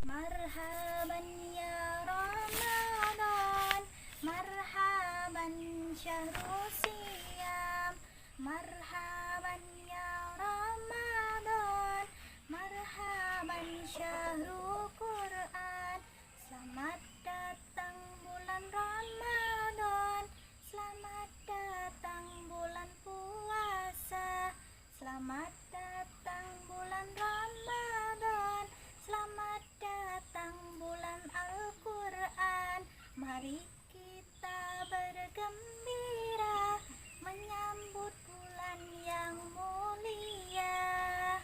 Marhaban ya Ramadan, marhaban syahrul siyam, marhaban ya Ramadan, marhaban syahrul Quran. Selamat datang bulan Ramadan, selamat datang bulan puasa, selamat datang bulan Ramadan, selamat datang bulan Al-Quran. Mari kita bergembira menyambut bulan yang mulia.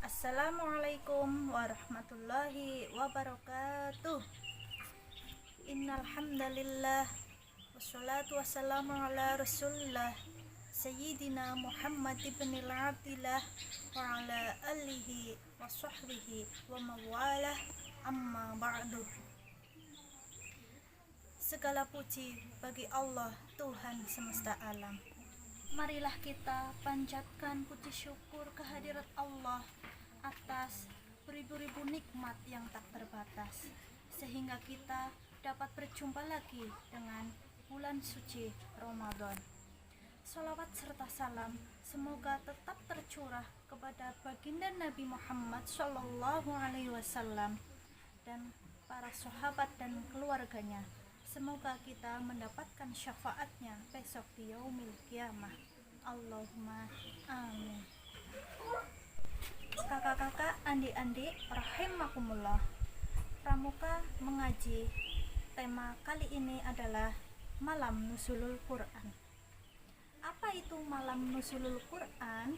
Assalamualaikum warahmatullahi wabarakatuh. Innal hamdalillah wassalatu wassalamu ala rasulillah Sayyidina Muhammad ibnil Abdillah wa ala alihi wa sahbihi wa mawalah, amma ba'du. Segala puji bagi Allah, Tuhan semesta alam. Marilah kita panjatkan puji syukur kehadirat Allah atas beribu-ribu nikmat yang tak terbatas, sehingga kita dapat berjumpa lagi dengan bulan suci Ramadan. Salawat serta salam semoga tetap tercurah kepada baginda Nabi Muhammad Shallallahu Alaihi Wasallam dan para sahabat dan keluarganya. Semoga kita mendapatkan syafaatnya besok di yaumil qiyamah. Allahumma amin. Kakak-kakak, adik-adik, rahimakumullah. Pramuka mengaji. Tema kali ini adalah Malam Nuzulul Quran. Apa itu malam Nuzulul Quran?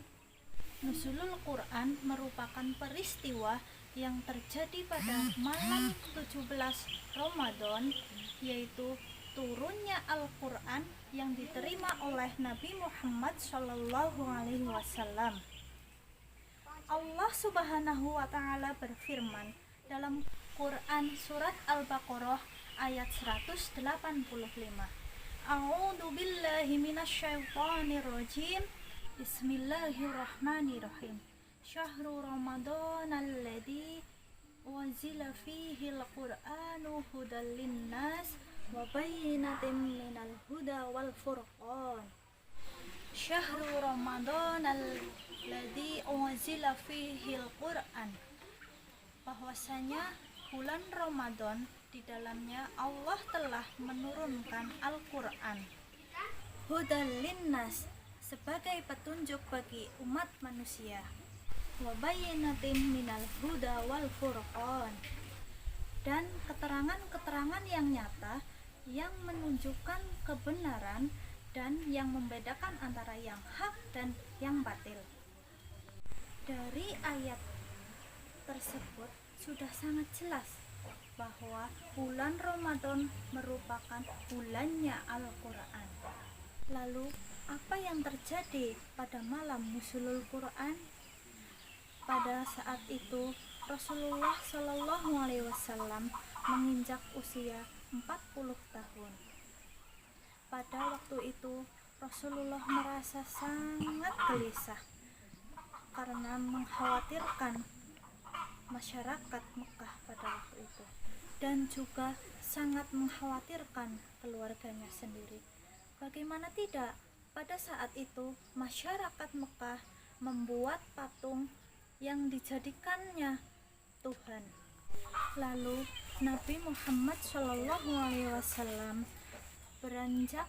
Nuzulul Quran merupakan peristiwa yang terjadi pada malam 17 Ramadan, yaitu turunnya Al-Quran yang diterima oleh Nabi Muhammad SAW. Allah Subhanahu wa Ta'ala berfirman dalam Quran surat Al-Baqarah ayat 185. A'udzu billahi minasyaitonir rajim. Bismillahirrahmanirrahim. Syahrul Ramadan alladzi unzila fihi al-Qur'anu hudal linnas wa bayyinatin minal huda wal furqan. Syahrul Ramadan alladzi unzila fihi al-Qur'an. Bahwasanya bulan Ramadan di dalamnya Allah telah menurunkan Al-Quran, hudal linnas, sebagai petunjuk bagi umat manusia, wa bayyinatin minal huda wal furqan, dan keterangan-keterangan yang nyata yang menunjukkan kebenaran dan yang membedakan antara yang hak dan yang batil. Dari ayat tersebut sudah sangat jelas bahwa bulan Ramadan merupakan bulannya Al-Quran. Lalu, apa yang terjadi pada malam Nuzulul Quran? Pada saat itu, Rasulullah Shallallahu Alaihi Wasallam menginjak usia 40 tahun. Pada waktu itu, Rasulullah merasa sangat gelisah karena mengkhawatirkan masyarakat Mekah pada waktu itu, dan juga sangat mengkhawatirkan keluarganya sendiri. Bagaimana tidak, pada saat itu masyarakat Mekah membuat patung yang dijadikannya Tuhan. Lalu Nabi Muhammad SAW beranjak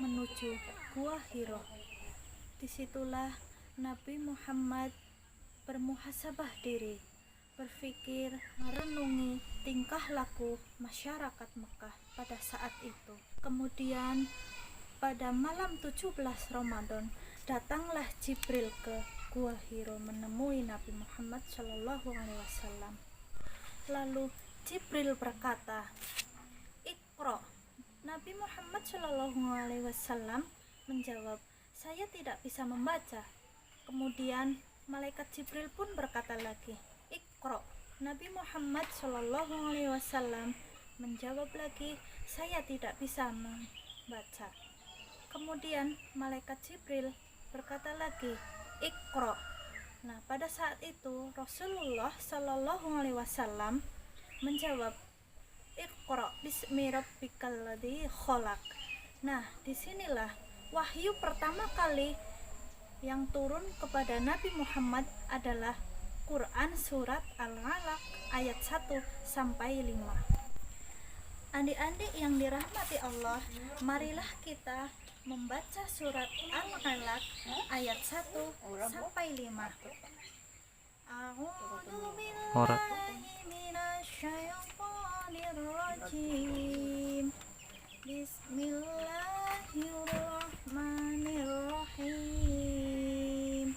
menuju Gua Hiro. Disitulah Nabi Muhammad bermuhasabah diri, berpikir, merenungi tingkah laku masyarakat Mekah pada saat itu. Kemudian pada malam 17 Ramadan datanglah Jibril ke Gua Hiro menemui Nabi Muhammad SAW. Lalu Jibril berkata, "Iqra." Nabi Muhammad SAW menjawab, "Saya tidak bisa membaca." Kemudian malaikat Jibril pun berkata lagi, "Iqra." Nabi Muhammad SAW menjawab lagi, "Saya tidak bisa membaca." Kemudian malaikat Jibril berkata lagi, "Iqra." Nah, pada saat itu Rasulullah SAW menjawab, Iqra bismi rabbikal ladzi khalaq. Nah, disinilah wahyu pertama kali yang turun kepada Nabi Muhammad adalah Quran surat Al-Alaq ayat 1 sampai 5. Adik-adik yang dirahmati Allah, marilah kita membaca surat Al-Alaq ayat 1 sampai 5. A'udzu billahi minasyaitonir rajim. Bismillahirrahmanirrahim.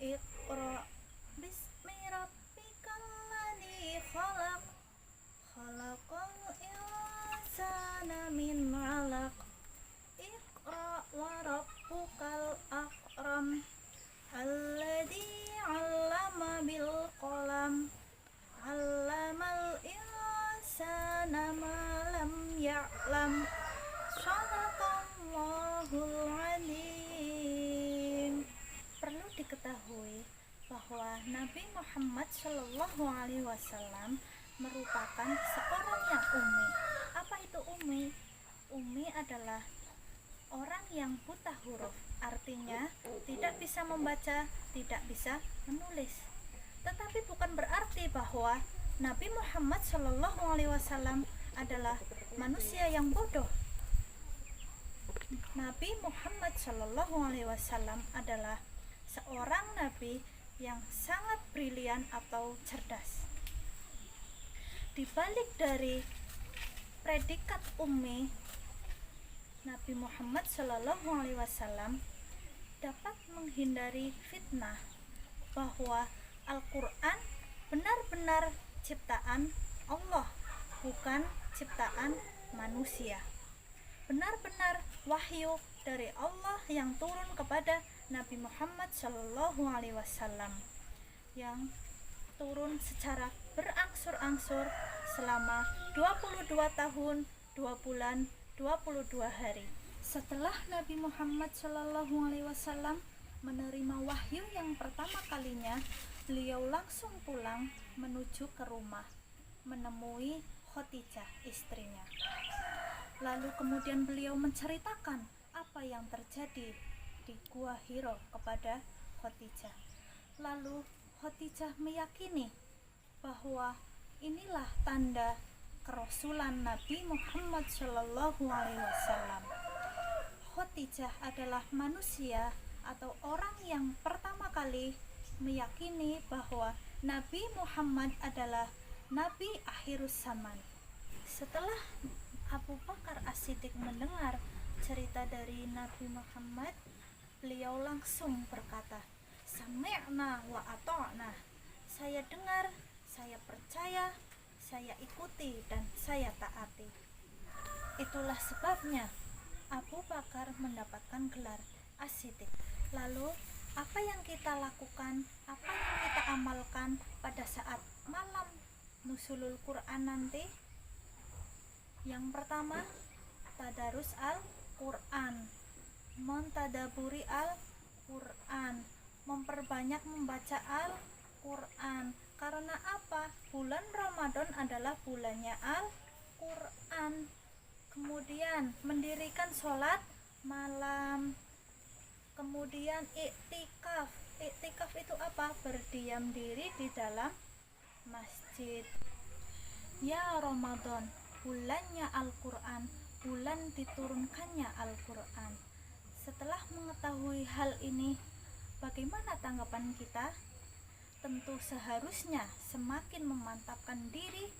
Iqra bismi rabbikal ladzi khalaq. Khalaqal insana min 'alaq. Iqra wa rabbukal akram. Alladzi 'allama bil qalam. 'Allamal insana ma lam ya'lam. Shadaqallahul 'adzim. Perlu diketahui bahwa Nabi Muhammad Shallallahu Alaihi Wasallam merupakan seorang yang ummi. Apa itu ummi? Ummi adalah orang yang buta huruf, artinya tidak bisa membaca, tidak bisa menulis. Tetapi bukan berarti bahwa Nabi Muhammad Shallallahu Alaihi Wasallam adalah manusia yang bodoh. Nabi Muhammad Shallallahu Alaihi Wasallam adalah seorang nabi yang sangat brilian atau cerdas. Di balik dari predikat ummi, Nabi Muhammad Shallallahu Alaihi Wasallam dapat menghindari fitnah bahwa Al-Quran benar-benar ciptaan Allah, bukan ciptaan manusia. Benar-benar wahyu dari Allah yang turun kepada Nabi Muhammad Shallallahu Alaihi Wasallam, yang turun secara berangsur-angsur selama 22 tahun, 2 bulan, 22 hari. Setelah Nabi Muhammad Shallallahu Alaihi Wasallam menerima wahyu yang pertama kalinya, beliau langsung pulang menuju ke rumah, menemui Khadijah, istrinya. Lalu kemudian beliau menceritakan apa yang terjadi di Gua Hiro kepada Khadijah. Lalu Khadijah meyakini bahwa inilah tanda kerasulan Nabi Muhammad Shallallahu Alaihi Wasallam. Khadijah adalah manusia atau orang yang pertama kali meyakini bahwa Nabi Muhammad adalah Nabi akhirus zaman. Setelah Abu Bakar As-Siddiq mendengar cerita dari Nabi Muhammad, beliau langsung berkata, Sami'na wa ata'na. Saya dengar, saya percaya, saya ikuti, dan saya taati. Itulah sebabnya Abu Bakar mendapatkan gelar As-Siddiq. Lalu apa yang kita lakukan, apa yang kita amalkan pada saat malam nuzulul Quran nanti? Yang pertama, tadarus Al-Quran, mentadaburi Al-Quran, memperbanyak membaca Al-Quran. Karena apa? Bulan Ramadan adalah bulannya Al-Quran. Kemudian mendirikan sholat malam. Kemudian iktikaf. Iktikaf itu apa? Berdiam diri di dalam masjid. Ya Ramadan, bulannya Al-Quran, bulan diturunkannya Al-Quran. Setelah mengetahui hal ini, bagaimana tanggapan kita? Tentu seharusnya semakin memantapkan diri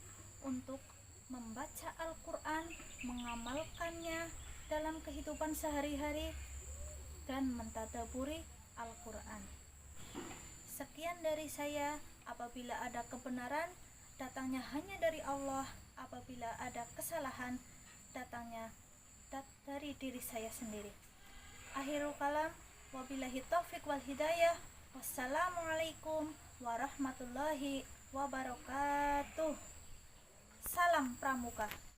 untuk membaca Al-Quran, mengamalkannya dalam kehidupan sehari-hari, dan mentadaburi Al-Quran. Sekian dari saya. Apabila ada kebenaran, datangnya hanya dari Allah. Apabila ada kesalahan, datangnya dari diri saya sendiri. Akhirul kalam, wabillahi taufiq wal hidayah. Wassalamualaikum warahmatullahi wabarakatuh. Salam Pramuka.